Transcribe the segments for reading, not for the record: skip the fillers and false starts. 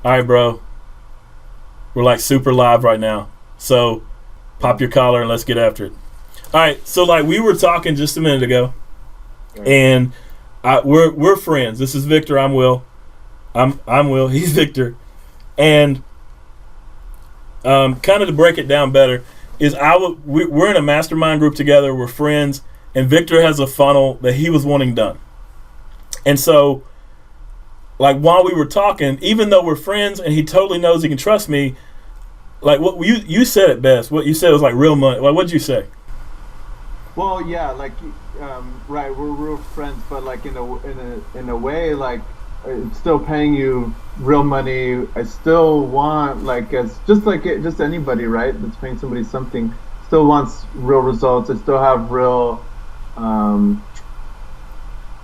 All right, bro. We're like super live right now. So pop your collar and let's get after it. All right. So like we were talking just a minute ago, Right. and we're friends. This is Victor. I'm Will. I'm Will. He's Victor. And kind of to break it down better is we're in a mastermind group together. We're friends, and Victor has a funnel that he was wanting done. And so like while we were talking, even though we're friends and he totally knows he can trust me, like what you said it best. What you said was like real money. Like what'd you say? Well, yeah, like right, we're real friends, but like in a way, like it's still paying you real money. I still want like as just like just anybody, right? That's paying somebody something still wants real results. I still have real, um,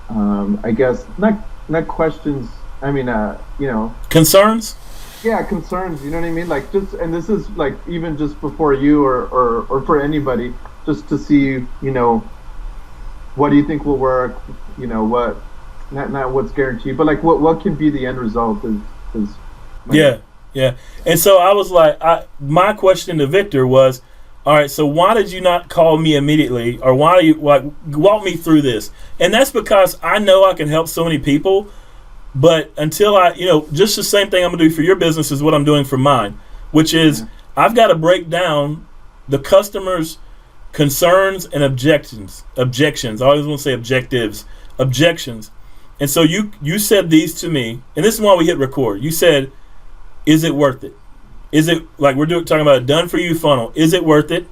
I guess not questions. I mean, Concerns? yeah, concerns. You know what I mean? Like just, and this is like even just before you or for anybody, just to see, what do you think will work? What, not what's guaranteed, but like what can be the end result is my Yeah, yeah. And so I was like, my question to Victor was, all right. So why did you not call me immediately, or why do you like walk me through this? And that's because I know I can help so many people, but until just the same thing I'm gonna do for your business is what I'm doing for mine, which is yeah, I've got to break down the customers' concerns and objections. Objections. I always want to say objectives. Objections. And so you said these to me, and this is why we hit record. You said, "Is it worth it? Is it like talking about a done for you funnel? Is it worth it?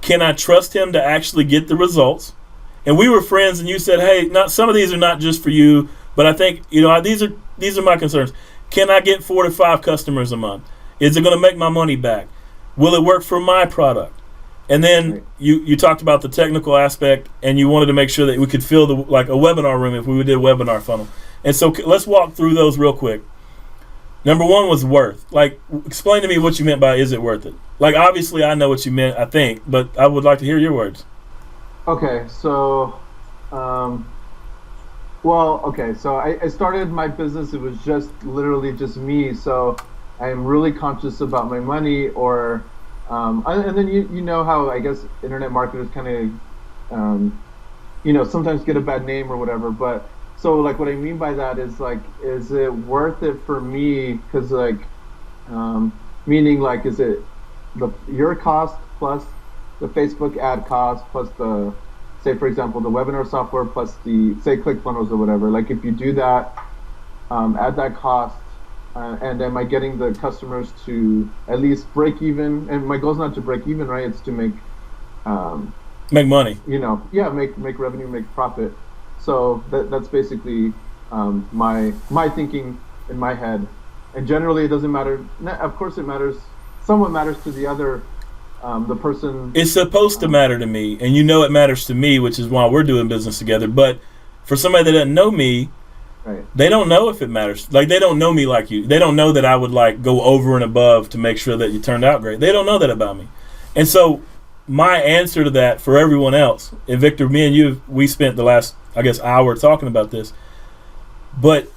Can I trust him to actually get the results?" And we were friends, and you said, "Hey, not some of these are not just for you, but I think these are my concerns. Can I get 4 to 5 customers a month? Is it going to make my money back? Will it work for my product?" And then right. you talked about the technical aspect, and you wanted to make sure that we could fill like a webinar room if we did a webinar funnel. And so let's walk through those real quick. Number one was worth. Like, explain to me what you meant by "is it worth it"? Like, obviously, I know what you meant, I think, but I would like to hear your words. Okay, so, um, well, okay, so I started my business. It was just literally just me. So I'm really conscious about my money, and then you know how I guess internet marketers kind of, sometimes get a bad name or whatever. But so like what I mean by that is like, is it worth it for me? Because like, um, meaning like, is it your cost plus the Facebook ad cost plus the, say for example, the webinar software plus the, say, ClickFunnels or whatever. Like if you do that, add that cost, and am I getting the customers to at least break even? And my goal is not to break even, right? It's to make, um, Make money. yeah, make revenue, make profit. So that's basically, my thinking in my head. And generally, it doesn't matter. Of course, it matters. Somewhat matters to the other, the person. It's supposed to Um, matter to me, and you know it matters to me, which is why we're doing business together. But for somebody that doesn't know me, right. they don't know if it matters. Like, they don't know me like you. They don't know that I would like go over and above to make sure that you turned out great. They don't know that about me. And so my answer to that for everyone else, and Victor, me and you, we spent the last, I guess, hour talking about this. But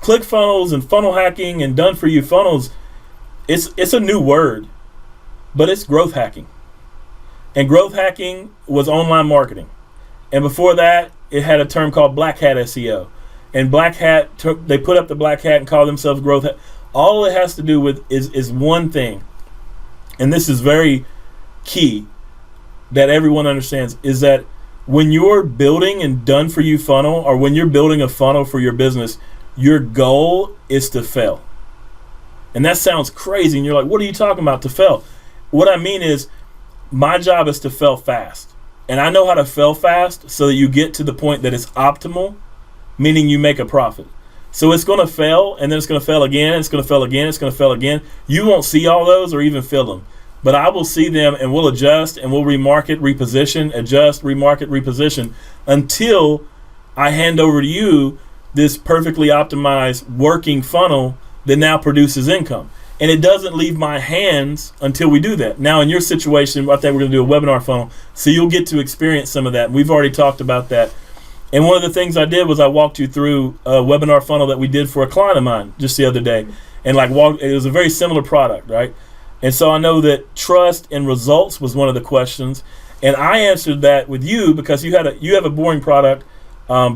ClickFunnels and funnel hacking and done for you funnels, it's a new word, but it's growth hacking. And growth hacking was online marketing. And before that, it had a term called black hat SEO. And black hat, they put up the black hat and call themselves growth hat. All it has to do with is one thing, and this is very key that everyone understands, is that when you're building and done for you funnel, or when you're building a funnel for your business, your goal is to fail. And that sounds crazy, and you're like, what are you talking about, to fail? What I mean is, my job is to fail fast. And I know how to fail fast so that you get to the point that it's optimal, meaning you make a profit. So it's going to fail, and then it's going to fail again, it's going to fail again, it's going to fail again. You won't see all those or even feel them. But I will see them, and we'll adjust, and we'll remarket, reposition, adjust, remarket, reposition, until I hand over to you this perfectly optimized working funnel that now produces income. And it doesn't leave my hands until we do that. Now, in your situation, I think we're going to do a webinar funnel, so you'll get to experience some of that. We've already talked about that. And one of the things I did was I walked you through a webinar funnel that we did for a client of mine just the other day, and it was a very similar product, right? And so I know that trust and results was one of the questions, and I answered that with you because you have a boring product,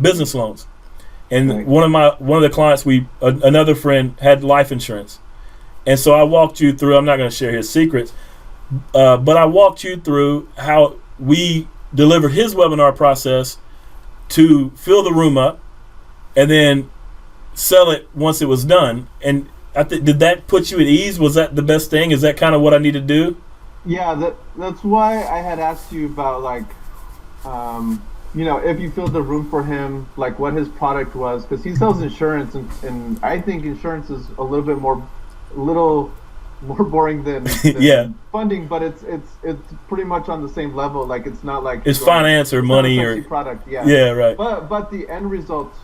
business loans, and Right. one of the clients another friend had life insurance, and so I walked you through. I'm not going to share his secrets, but I walked you through how we delivered his webinar process to fill the room up and then sell it once it was done. And did that put you at ease? Was that the best thing? Is that kind of what I need to do? Yeah, that's why I had asked you about like, if you filled the room for him, like what his product was, because he sells insurance, and I think insurance is a little more boring than Yeah. funding, but it's pretty much on the same level. Like it's not like It's finance or it's not a money sexy or product. Yeah. yeah, right. But the end result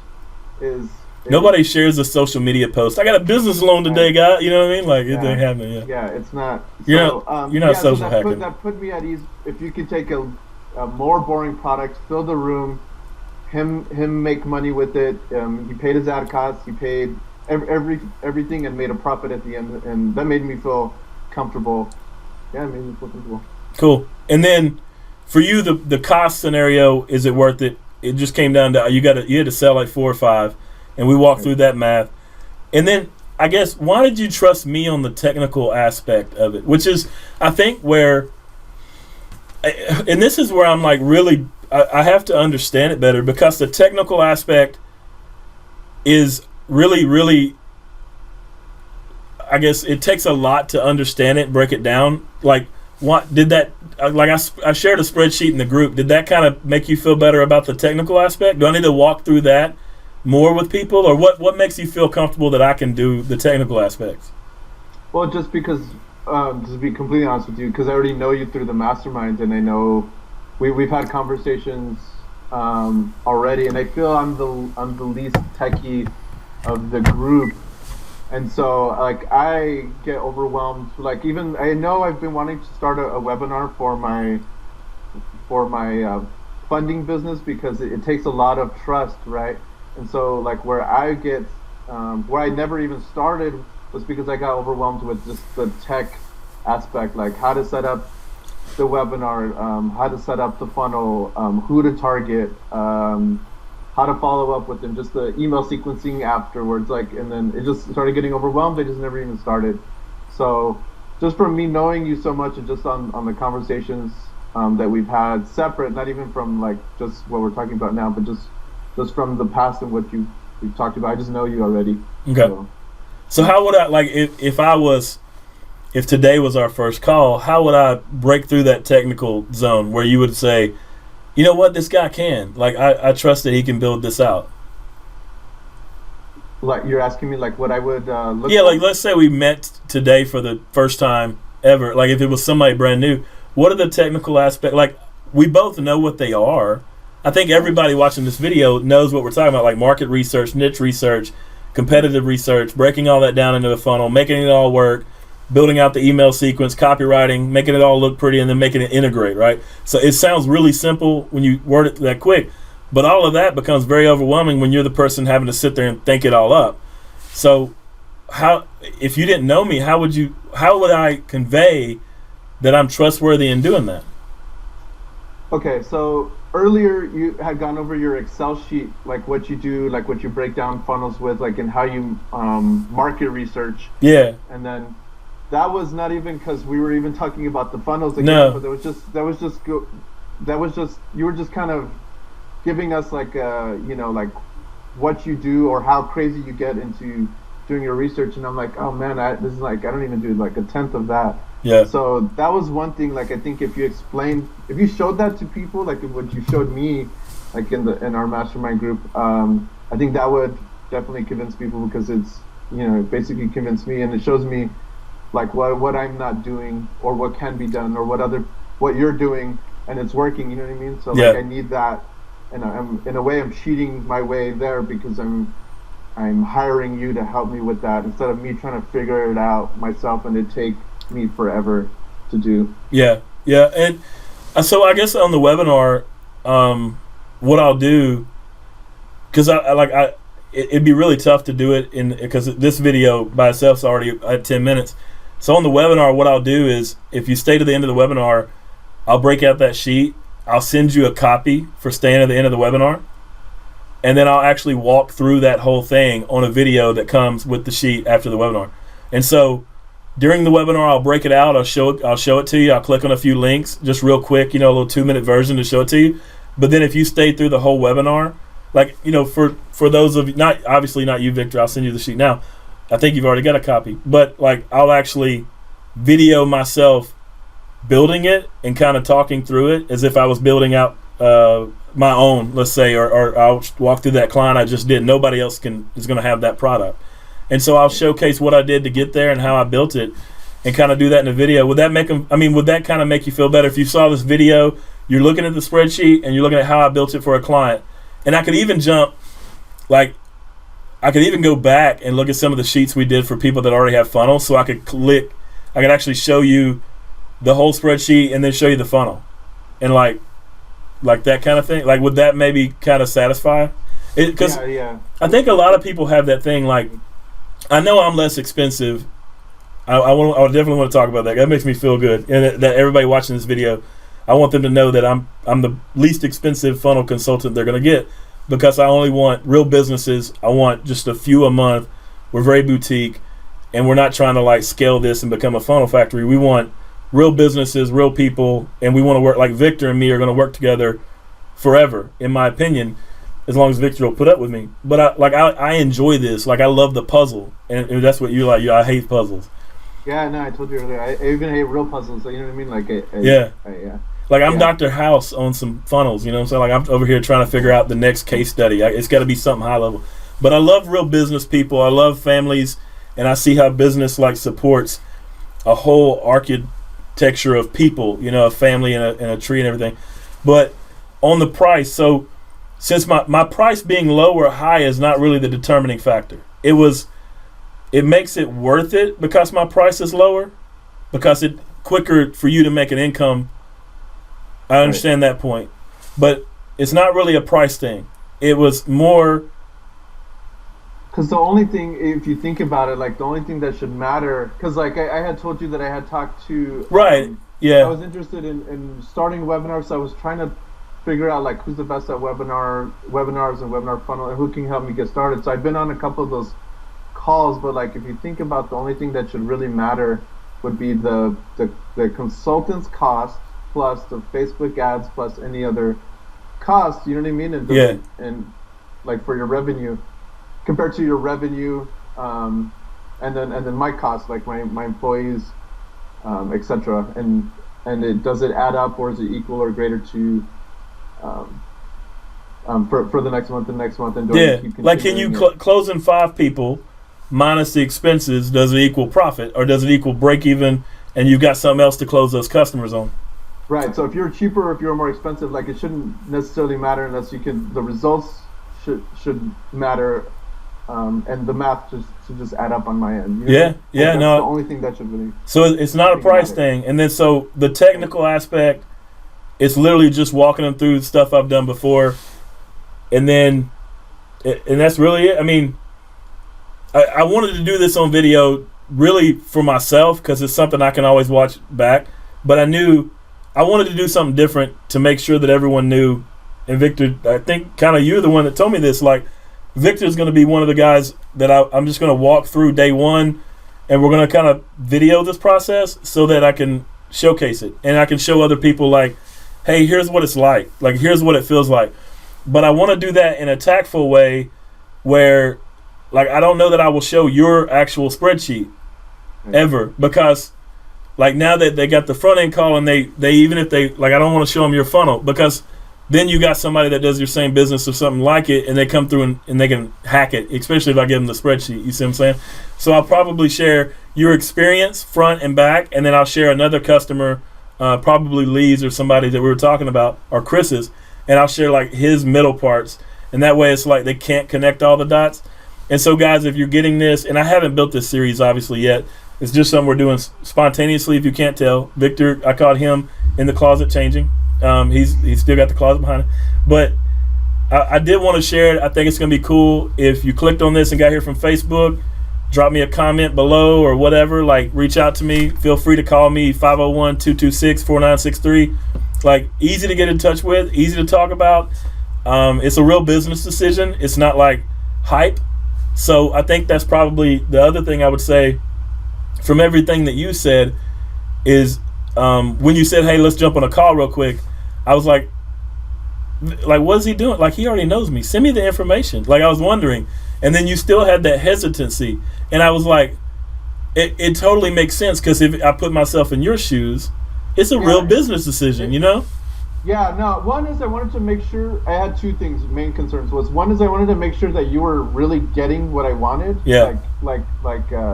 is Nobody shares a social media post. I got a business loan today, guy. You know what I mean? Like it Yeah. didn't happen. Yeah. Yeah, it's not. You're not so social hacking. that put me at ease. If you could take a more boring product, fill the room, him make money with it. He paid his ad costs. He paid everything and made a profit at the end, and that made me feel comfortable. Yeah, it made me feel comfortable. Cool. And then for you, the cost scenario, is it worth it? It just came down to you had to sell like 4 or 5, and we walked through that math. And then I guess why did you trust me on the technical aspect of it? Which is I think where, and this is where I'm like really I have to understand it better, because the technical aspect is really, I guess it takes a lot to understand it, break it down. Like, what did that? Like, I shared a spreadsheet in the group. Did that kind of make you feel better about the technical aspect? Do I need to walk through that more with people, or what makes you feel comfortable that I can do the technical aspects? Well, just because, to be completely honest with you, because I already know you through the masterminds, and I know we've had conversations already, and I feel I'm the least techie of the group, and so like I get overwhelmed. Like, even I know I've been wanting to start a webinar for my funding business, because it takes a lot of trust, right? And so like where I never even started was because I got overwhelmed with just the tech aspect, like how to set up the webinar, how to set up the funnel, who to target, how to follow up with them, just the email sequencing afterwards, like, and then it just started getting overwhelmed. I just never even started. So just from me knowing you so much, and just on the conversations that we've had separate, not even from like just what we're talking about now, but just from the past and what we've talked about, I just know you already. Okay. So how would I, like, if today was our first call, how would I break through that technical zone where you would say, you know what, this guy can, like, I trust that he can build this out? Like, you're asking me like what I would look Yeah, for? like, let's say we met today for the first time ever. Like, if it was somebody brand new, what are the technical aspects? Like, we both know what they are. I think everybody watching this video knows what we're talking about, like market research, niche research, competitive research, breaking all that down into a funnel, making it all work, building out the email sequence, copywriting, making it all look pretty, and then making it integrate, right? So it sounds really simple when you word it that quick, but all of that becomes very overwhelming when you're the person having to sit there and think it all up. So how, if you didn't know me, how would I convey that I'm trustworthy in doing that? Okay, so earlier you had gone over your Excel sheet, like what you do, like what you break down funnels with, like, and how you market research. Yeah. And then that was not even because we were even talking about the funnels again, No. but that was just you were just kind of giving us like like what you do or how crazy you get into doing your research, and I'm like, oh man, this is like I don't even do like a tenth of that. Yeah. So that was one thing. Like, I think if you showed that to people, like what you showed me, like in our mastermind group, I think that would definitely convince people, because it's it basically convinced me, and it shows me like what I'm not doing or what can be done or what you're doing, and it's working. You know what I mean? So like I need that, and I'm cheating my way there, because I'm hiring you to help me with that instead of me trying to figure it out myself, and it take me forever to do. Yeah. And so I guess on the webinar, what I'll do because it'd be really tough to do it because this video by itself is already at 10 minutes. So on the webinar, what I'll do is, if you stay to the end of the webinar, I'll break out that sheet. I'll send you a copy for staying at the end of the webinar, and then I'll actually walk through that whole thing on a video that comes with the sheet after the webinar. And so during the webinar, I'll break it out. I'll show it to you. I'll click on a few links, just real quick, a little 2-minute version to show it to you. But then if you stay through the whole webinar, for those of you, obviously not you, Victor, I'll send you the sheet now. I think you've already got a copy, but I'll actually video myself building it and kind of talking through it as if I was building out my own, let's say, or I'll walk through that client I just did. Nobody else is going to have that product. And so I'll showcase what I did to get there and how I built it and kind of do that in a video. Would that kind of make you feel better if you saw this video, you're looking at the spreadsheet and you're looking at how I built it for a client? And I could even go back and look at some of the sheets we did for people that already have funnels, so I could actually show you the whole spreadsheet and then show you the funnel. And like that kind of thing. Would that maybe kind of satisfy? Because I think a lot of people have that thing, I know I'm less expensive. I definitely want to talk about that. That makes me feel good. And that everybody watching this video, I want them to know that I'm the least expensive funnel consultant they're going to get, because I only want real businesses. I want just a few a month. We're very boutique, and we're not trying to scale this and become a funnel factory. We want real businesses, real people, and we want to work. Like Victor and me are going to work together forever, in my opinion, as long as Victor will put up with me. But I enjoy this. I love the puzzle, and that's what you like. I hate puzzles. Yeah, no, I told you earlier. I even hate real puzzles. You know what I mean? Yeah. I'm Dr. House on some funnels. You know what I'm saying? I'm over here trying to figure out the next case study. It's got to be something high level. But I love real business people. I love families, and I see how business supports a whole architecture of people. A family and a tree and everything. But on the price, so since my price being low or high is not really the determining factor. It makes it worth it because my price is lower, because it's quicker for you to make an income. I understand that point, but it's not really a price thing. It was more because the only thing, if you think about it, the only thing that should matter, because I had told you that I had talked to I was interested in starting webinars. So I was trying to figure out who's the best at webinars and webinar funnel, and who can help me get started. So I've been on a couple of those calls, but if you think about, the only thing that should really matter would be the consultant's cost plus the Facebook ads plus any other cost, you know what I mean? And for your revenue, compared to your revenue, and then my cost, my employees, etc. And does it add up, or is it equal or greater to for the next month and next month? And can you closing 5 people minus the expenses, does it equal profit, or does it equal break even, and you've got something else to close those customers on? Right. So if you're cheaper, or if you're more expensive, it shouldn't necessarily matter unless you can. The results should matter, and the math should just add up on my end. That's the only thing that should really. So it's not a price thing, and then so the technical aspect, it's literally just walking them through stuff I've done before, and that's really it. I mean, I wanted to do this on video really for myself because it's something I can always watch back, but I knew I wanted to do something different to make sure that everyone knew. And Victor, I think kind of you're the one that told me this. Victor's going to be one of the guys that I'm just going to walk through day one, and we're going to kind of video this process so that I can showcase it. And I can show other people hey, here's what it's like. Here's what it feels like. But I want to do that in a tactful way where, I don't know that I will show your actual spreadsheet ever, because now that they got the front end call, and they even if they I don't want to show them your funnel, because then you got somebody that does your same business or something like it, and they come through and they can hack it, especially if I give them the spreadsheet. You see what I'm saying? So I'll probably share your experience front and back, and then I'll share another customer, probably Lee's or somebody that we were talking about, or Chris's, and I'll share his middle parts, and that way it's they can't connect all the dots. And so, guys, if you're getting this, and I haven't built this series obviously yet, it's just something we're doing spontaneously. If you can't tell, Victor, I caught him in the closet changing. He's still got the closet behind him, but I did want to share it. I think it's going to be cool if you clicked on this and got here from Facebook. Drop me a comment below or whatever. Like, reach out to me. Feel free to call me 501-226-4963. Like, easy to get in touch with, easy to talk about. It's a real business decision. It's not like hype. So I think that's probably the other thing I would say from everything that you said is when you said, hey, let's jump on a call real quick, I was like, what is he doing? Like, he already knows me. Send me the information. Like, I was wondering. And then you still had that hesitancy. And I was like, it totally makes sense, because if I put myself in your shoes, it's a real business decision, you know? Yeah, no. One is I wanted to make sure, I had two things, main concerns was, one is I wanted to make sure that you were really getting what I wanted. Yeah.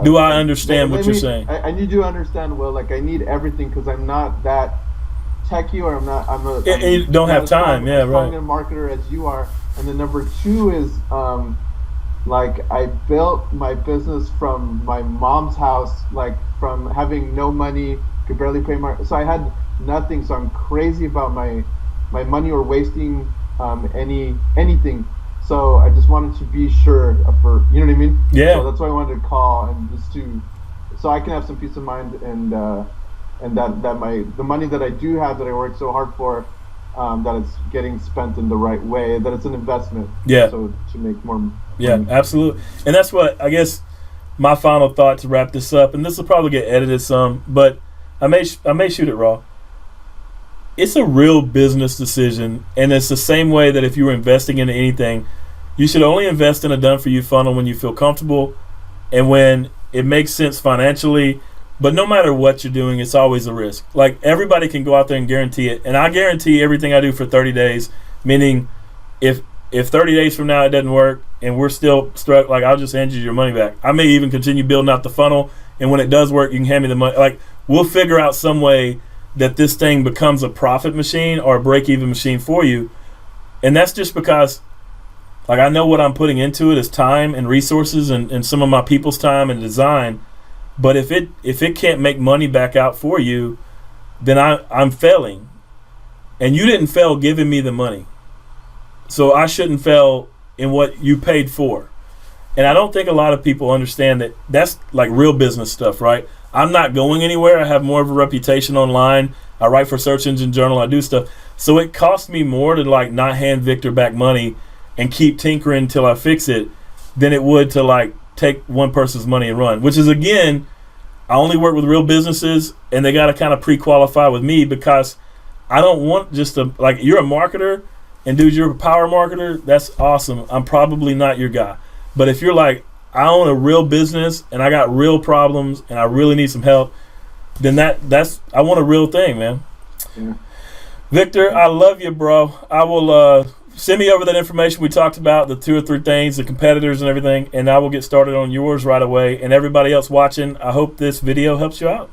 Do I understand what you're saying? I need you to understand, well, like, I need everything, because I'm not that techie, or and you don't have time. Yeah, right. I'm a marketer as you are. And then number two is, like, I built my business from my mom's house, like, from having no money, could barely pay so I had nothing. So I'm crazy about my money or wasting anything. So I just wanted to be sure for, you know what I mean? Yeah. So that's why I wanted to call, and just so I can have some peace of mind, and that the money that I do have, that I worked so hard for, that it's getting spent in the right way, that it's an investment. Yeah. So to make more money. Yeah, absolutely. And that's what, I guess, my final thought to wrap this up, and this will probably get edited some, but I may shoot it raw. It's a real business decision, and it's the same way that if you were investing into anything, you should only invest in a done-for-you funnel when you feel comfortable and when it makes sense financially. But no matter what you're doing, it's always a risk. Like, everybody can go out there and guarantee it, and I guarantee everything I do for 30 days, meaning if 30 days from now it doesn't work and we're still struck, like, I'll just hand you your money back. I may even continue building out the funnel, and when it does work, you can hand me the money. Like, we'll figure out some way that this thing becomes a profit machine or a break-even machine for you. And that's just because, like, I know what I'm putting into it is time and resources and some of my people's time and design. But if it can't make money back out for you, then I'm failing. And you didn't fail giving me the money. So I shouldn't fail in what you paid for. And I don't think a lot of people understand that that's like real business stuff, right? I'm not going anywhere. I have more of a reputation online. I write for Search Engine Journal. I do stuff. So it costs me more to, like, not hand Victor back money and keep tinkering until I fix it than it would to, like, take one person's money and run. Which is, again, I only work with real businesses, and they got to kind of pre-qualify with me, because I don't want just a, like, you're a marketer, and dude, you're a power marketer. That's awesome. I'm probably not your guy. But if you're like, I own a real business and I got real problems and I really need some help, then that's I want a real thing, man. Yeah. Victor, I love you, bro. I will send me over that information we talked about, the 2 or 3 things, the competitors and everything, and I will get started on yours right away. And everybody else watching, I hope this video helps you out.